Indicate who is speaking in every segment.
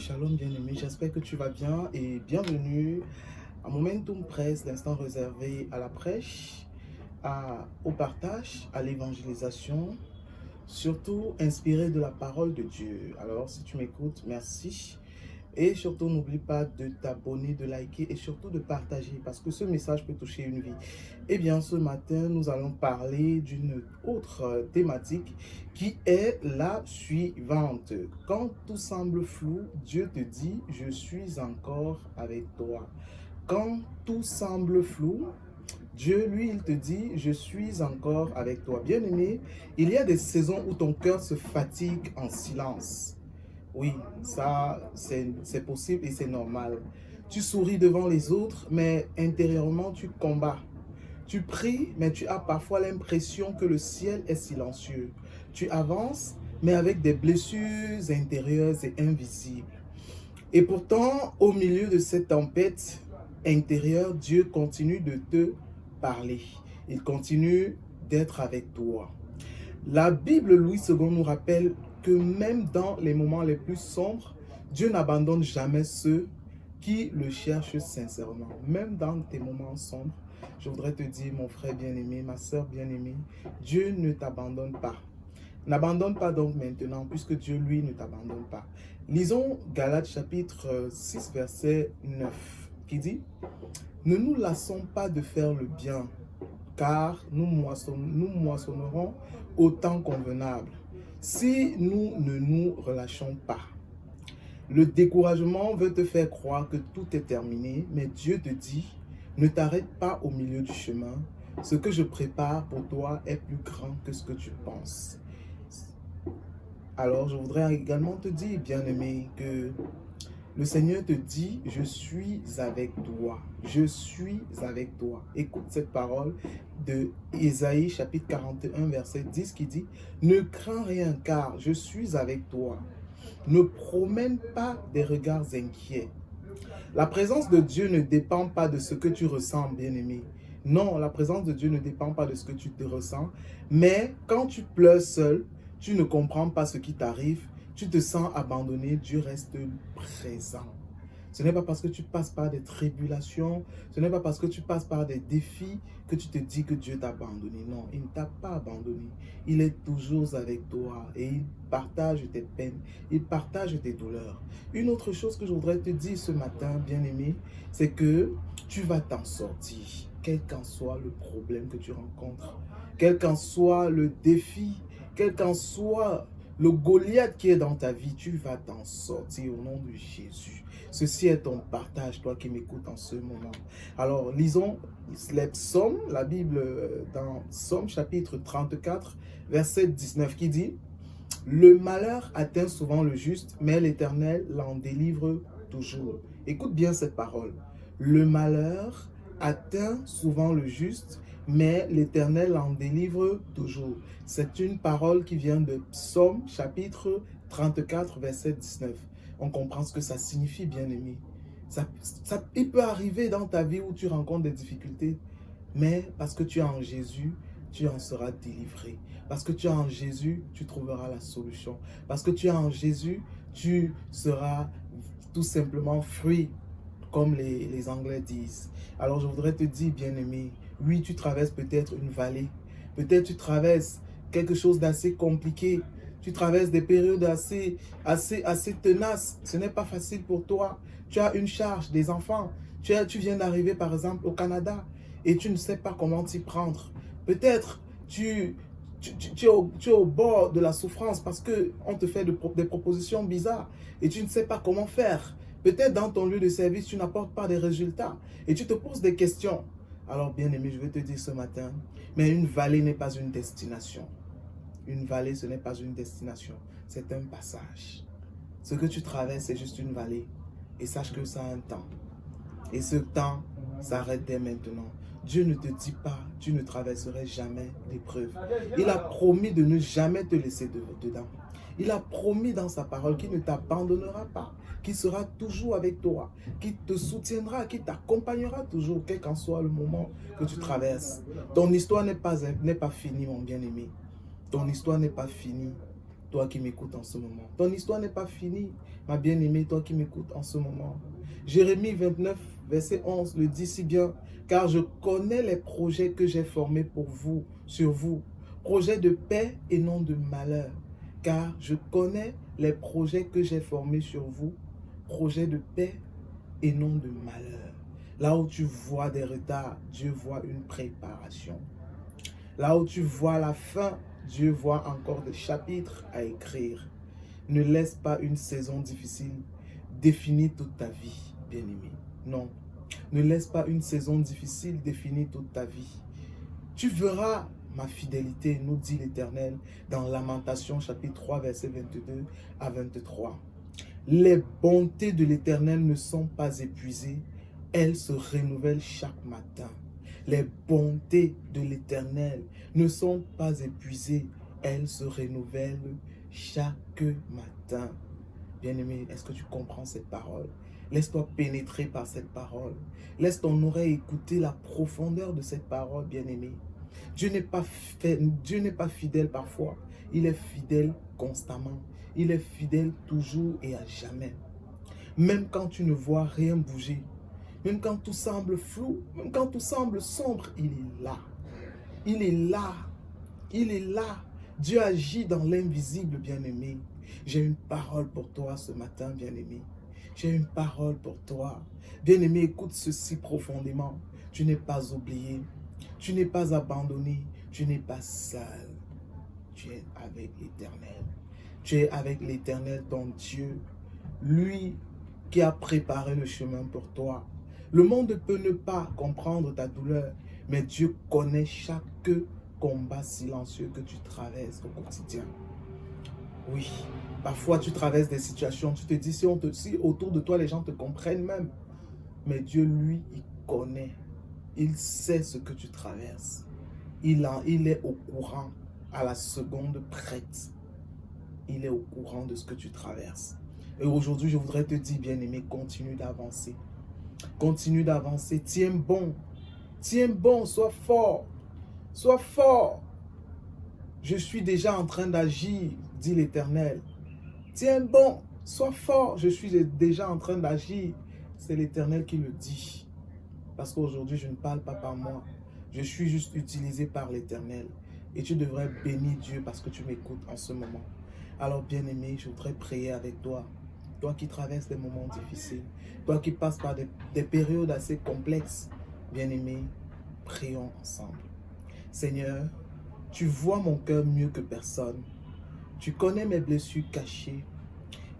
Speaker 1: Shalom bien-aimé, j'espère que tu vas bien et bienvenue à Momentum Presse, l'instant réservé à la prêche, au partage, à l'évangélisation, surtout inspiré de la parole de Dieu. Alors si tu m'écoutes, merci. Et surtout, n'oublie pas de t'abonner, de liker et surtout de partager parce que ce message peut toucher une vie. Eh bien, ce matin, nous allons parler d'une autre thématique qui est la suivante. Quand tout semble flou, Dieu te dit, je suis encore avec toi. Quand tout semble flou, Dieu, lui, il te dit, je suis encore avec toi. Bien-aimé, il y a des saisons où ton cœur se fatigue en silence. Oui, ça, c'est possible et c'est normal. Tu souris devant les autres, mais intérieurement, tu combats. Tu pries, mais tu as parfois l'impression que le ciel est silencieux. Tu avances, mais avec des blessures intérieures et invisibles. Et pourtant, au milieu de cette tempête intérieure, Dieu continue de te parler. Il continue d'être avec toi. La Bible Louis II nous rappelle que même dans les moments les plus sombres, Dieu n'abandonne jamais ceux qui le cherchent sincèrement. Même dans tes moments sombres, je voudrais te dire, mon frère bien-aimé, ma soeur bien-aimée, Dieu ne t'abandonne pas. N'abandonne pas donc maintenant, puisque Dieu, lui, ne t'abandonne pas. Lisons Galates chapitre 6, verset 9, qui dit « Ne nous lassons pas de faire le bien, car nous moissonnerons au temps convenable, si nous ne nous relâchons pas. » Le découragement veut te faire croire que tout est terminé, mais Dieu te dit, ne t'arrête pas au milieu du chemin. Ce que je prépare pour toi est plus grand que ce que tu penses. Alors, je voudrais également te dire, bien-aimé, que le Seigneur te dit, je suis avec toi. Je suis avec toi. Écoute cette parole de Ésaïe chapitre 41, verset 10 qui dit, ne crains rien car je suis avec toi. Ne promène pas des regards inquiets. La présence de Dieu ne dépend pas de ce que tu ressens, bien-aimé. Non, la présence de Dieu ne dépend pas de ce que tu te ressens. Mais quand tu pleures seul, tu ne comprends pas ce qui t'arrive, tu te sens abandonné, Dieu reste présent. Ce n'est pas parce que tu passes par des tribulations, ce n'est pas parce que tu passes par des défis que tu te dis que Dieu t'a abandonné. Non, il ne t'a pas abandonné. Il est toujours avec toi et il partage tes peines, il partage tes douleurs. Une autre chose que je voudrais te dire ce matin, bien-aimé, c'est que tu vas t'en sortir, quel qu'en soit le problème que tu rencontres, quel qu'en soit le défi, quel qu'en soit le Goliath qui est dans ta vie, tu vas t'en sortir au nom de Jésus. Ceci est ton partage, toi qui m'écoutes en ce moment. Alors, lisons les psaumes, la Bible dans Psaume chapitre 34, verset 19 qui dit « Le malheur atteint souvent le juste, mais l'Éternel l'en délivre toujours. » Écoute bien cette parole. Le malheur atteint souvent le juste, mais l'Éternel en délivre toujours. C'est une parole qui vient de Psaume chapitre 34, verset 19. On comprend ce que ça signifie, bien-aimé. Il peut arriver dans ta vie où tu rencontres des difficultés, mais parce que tu es en Jésus, tu en seras délivré. Parce que tu es en Jésus, tu trouveras la solution. Parce que tu es en Jésus, tu seras tout simplement free, comme les Anglais disent. Alors je voudrais te dire, bien-aimé, oui, tu traverses peut-être une vallée. Peut-être tu traverses quelque chose d'assez compliqué. Tu traverses des périodes assez tenaces. Ce n'est pas facile pour toi. Tu as une charge, des enfants. Tu viens d'arriver par exemple au Canada et tu ne sais pas comment t'y prendre. Peut-être tu es au bord de la souffrance parce qu'on te fait des propositions bizarres et tu ne sais pas comment faire. Peut-être dans ton lieu de service, tu n'apportes pas des résultats et tu te poses des questions. Alors bien aimé, je vais te dire ce matin, mais une vallée n'est pas une destination. Une vallée, ce n'est pas une destination, c'est un passage. Ce que tu traverses, c'est juste une vallée. Et sache que ça a un temps. Et ce temps s'arrête dès maintenant. Dieu ne te dit pas, tu ne traverserais jamais l'épreuve. Il a promis de ne jamais te laisser dedans. Il a promis dans sa parole qu'il ne t'abandonnera pas, qu'il sera toujours avec toi, qu'il te soutiendra, qu'il t'accompagnera toujours, quel qu'en soit le moment que tu traverses. Ton histoire n'est pas finie, mon bien-aimé. Ton histoire n'est pas finie. toi qui m'écoutes en ce moment. Ton histoire n'est pas finie, ma bien-aimée, toi qui m'écoutes en ce moment. Jérémie 29, verset 11 le dit si bien, car je connais les projets que j'ai formés pour vous, sur vous, projets de paix et non de malheur, car je connais les projets que j'ai formés sur vous, projets de paix et non de malheur. Là où tu vois des retards, Dieu voit une préparation. Là où tu vois la fin, Dieu voit encore des chapitres à écrire. Ne laisse pas une saison difficile définir toute ta vie, bien-aimé. Non, ne laisse pas une saison difficile définir toute ta vie. Tu verras ma fidélité, nous dit l'Éternel, dans Lamentation chapitre 3, versets 22 à 23. Les bontés de l'Éternel ne sont pas épuisées, elles se renouvellent chaque matin. Les bontés de l'Éternel ne sont pas épuisées, elles se renouvellent chaque matin. Bien-aimé, est-ce que tu comprends cette parole? Laisse-toi pénétrer par cette parole. Laisse ton oreille écouter la profondeur de cette parole, bien-aimé. Dieu n'est pas fidèle parfois, il est fidèle constamment. Il est fidèle toujours et à jamais. Même quand tu ne vois rien bouger, même quand tout semble flou, même quand tout semble sombre, il est là. Il est là. Il est là. Dieu agit dans l'invisible, bien-aimé. J'ai une parole pour toi ce matin, bien-aimé. J'ai une parole pour toi. Bien-aimé, écoute ceci profondément. Tu n'es pas oublié. Tu n'es pas abandonné. Tu n'es pas seul. Tu es avec l'Éternel. Tu es avec l'Éternel, ton Dieu. Lui qui a préparé le chemin pour toi. Le monde peut ne pas comprendre ta douleur, mais Dieu connaît chaque combat silencieux que tu traverses au quotidien. Oui, parfois tu traverses des situations, tu te dis si autour de toi les gens te comprennent même. Mais Dieu, lui, il connaît. Il sait ce que tu traverses. Il est au courant à la seconde prête. Il est au courant de ce que tu traverses. Et aujourd'hui, je voudrais te dire, bien-aimé, continue d'avancer. Continue d'avancer. Tiens bon. Tiens bon, sois fort. Sois fort. Je suis déjà en train d'agir, dit l'Éternel. Tiens bon, sois fort. Je suis déjà en train d'agir. C'est l'Éternel qui le dit. Parce qu'aujourd'hui, je ne parle pas par moi. Je suis juste utilisé par l'Éternel. Et tu devrais bénir Dieu parce que tu m'écoutes en ce moment. Alors, bien-aimé, je voudrais prier avec toi. Toi qui traverses des moments difficiles. Toi qui passes par des périodes assez complexes. Bien-aimé, prions ensemble. Seigneur, tu vois mon cœur mieux que personne. Tu connais mes blessures cachées,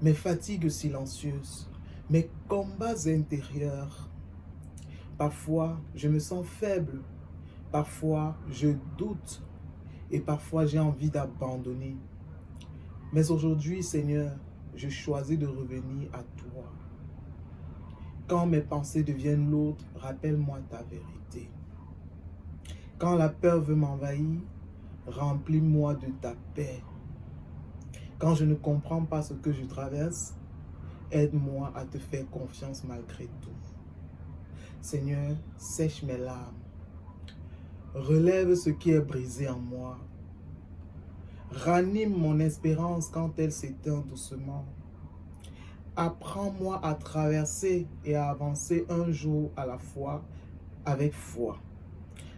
Speaker 1: mes fatigues silencieuses, mes combats intérieurs. Parfois, je me sens faible. Parfois, je doute. Et parfois, j'ai envie d'abandonner. Mais aujourd'hui, Seigneur, je choisis de revenir à toi. Quand mes pensées deviennent lourdes, rappelle-moi ta vérité. Quand la peur veut m'envahir, remplis-moi de ta paix. Quand je ne comprends pas ce que je traverse, aide-moi à te faire confiance malgré tout. Seigneur, sèche mes larmes. Relève ce qui est brisé en moi. Ranime mon espérance quand elle s'éteint doucement. Apprends-moi à traverser et à avancer un jour à la fois avec foi.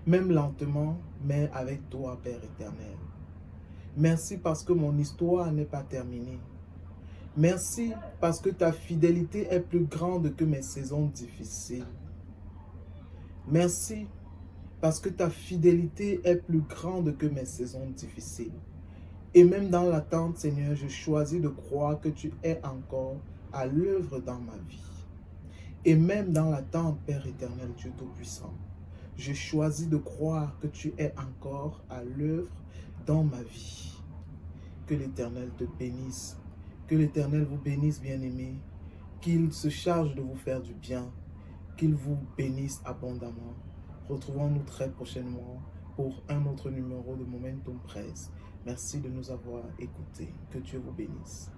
Speaker 1: Même lentement, mais avec toi, Père éternel. Merci parce que mon histoire n'est pas terminée. Merci parce que ta fidélité est plus grande que mes saisons difficiles. Merci parce que ta fidélité est plus grande que mes saisons difficiles. Et même dans l'attente, Seigneur, je choisis de croire que tu es encore à l'œuvre dans ma vie. Et même dans l'attente, Père éternel, Dieu Tout-Puissant, je choisis de croire que tu es encore à l'œuvre dans ma vie. Que l'Éternel te bénisse. Que l'Éternel vous bénisse, bien-aimés. Qu'il se charge de vous faire du bien. Qu'il vous bénisse abondamment. Retrouvons-nous très prochainement pour un autre numéro de Momentum Presse. Merci de nous avoir écoutés. Que Dieu vous bénisse.